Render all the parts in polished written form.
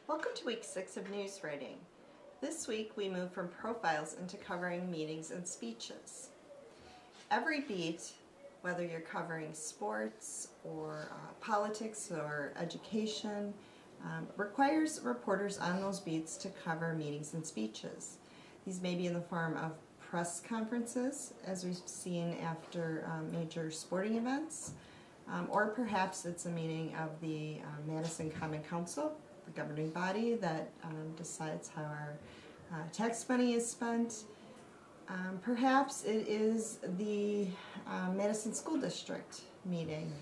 Welcome to week 6 of Newswriting. This week we move from profiles into covering meetings and speeches. Every beat, whether you're covering sports or politics or education, requires reporters on those beats to cover meetings and speeches. These may be in the form of press conferences, as we've seen after major sporting events, or perhaps it's a meeting of the Madison Common Council, the governing body that decides how our tax money is spent. Perhaps it is the Madison School District meeting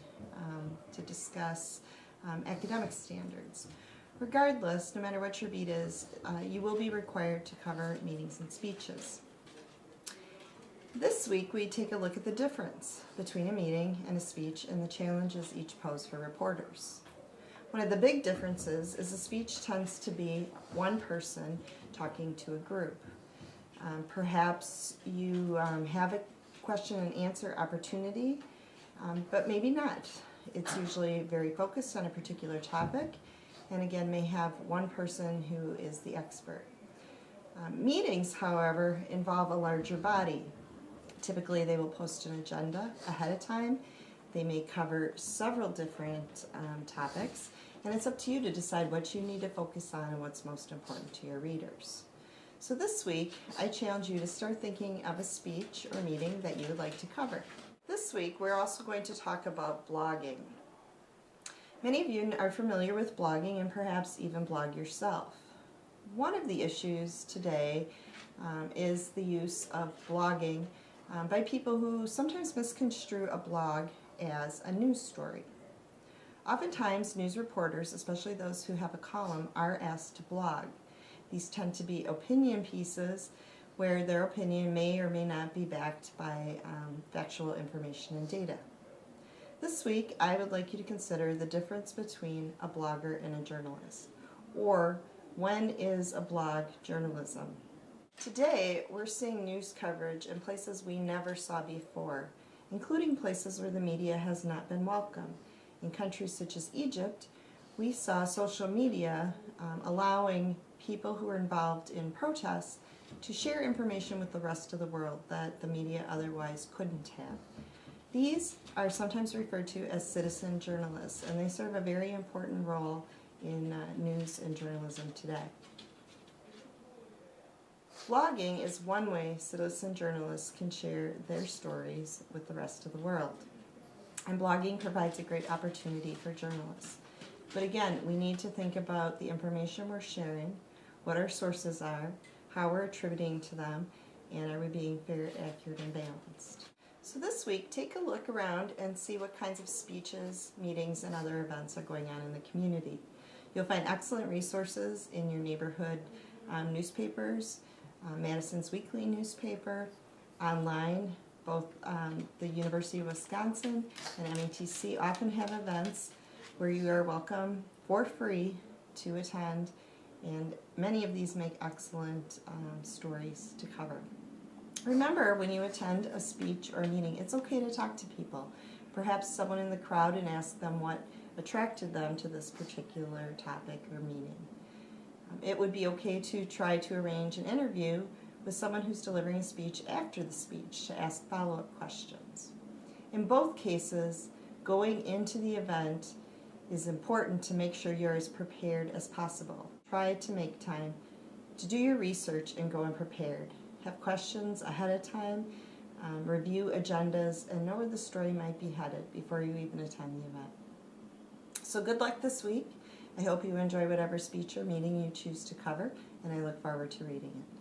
to discuss academic standards. Regardless, no matter what your beat is, you will be required to cover meetings and speeches. This week we take a look at the difference between a meeting and a speech and the challenges each pose for reporters. One of the big differences is a speech tends to be one person talking to a group. Perhaps you have a question and answer opportunity, but maybe not. It's usually very focused on a particular topic, and again may have one person who is the expert. Meetings, however, involve a larger body. Typically they will post an agenda ahead of time. They may cover several different topics, and it's up to you to decide what you need to focus on and what's most important to your readers. So this week, I challenge you to start thinking of a speech or meeting that you would like to cover. This week, we're also going to talk about blogging. Many of you are familiar with blogging and perhaps even blog yourself. One of the issues today is the use of blogging by people who sometimes misconstrue a blog as a news story. Oftentimes, news reporters, especially those who have a column, are asked to blog. These tend to be opinion pieces where their opinion may or may not be backed by factual information and data. This week, I would like you to consider the difference between a blogger and a journalist, or when is a blog journalism? Today, we're seeing news coverage in places we never saw before, including places where the media has not been welcome. In countries such as Egypt, we saw social media allowing people who were involved in protests to share information with the rest of the world that the media otherwise couldn't have. These are sometimes referred to as citizen journalists, and they serve a very important role in news and journalism today. Blogging is one way citizen journalists can share their stories with the rest of the world. And blogging provides a great opportunity for journalists. But again, we need to think about the information we're sharing, what our sources are, how we're attributing to them, and are we being fair, accurate, and balanced. So this week, take a look around and see what kinds of speeches, meetings, and other events are going on in the community. You'll find excellent resources in your neighborhood newspapers, Madison's weekly newspaper, online. Both the University of Wisconsin and METC often have events where you are welcome for free to attend, and many of these make excellent stories to cover. Remember, when you attend a speech or a meeting, it's okay to talk to people, perhaps someone in the crowd, and ask them what attracted them to this particular topic or meeting. It would be okay to try to arrange an interview with someone who's delivering a speech after the speech to ask follow-up questions. In both cases, going into the event is important to make sure you're as prepared as possible. Try to make time to do your research and go in prepared. Have questions ahead of time, review agendas, and know where the story might be headed before you even attend the event. So good luck this week. I hope you enjoy whatever speech or meeting you choose to cover, and I look forward to reading it.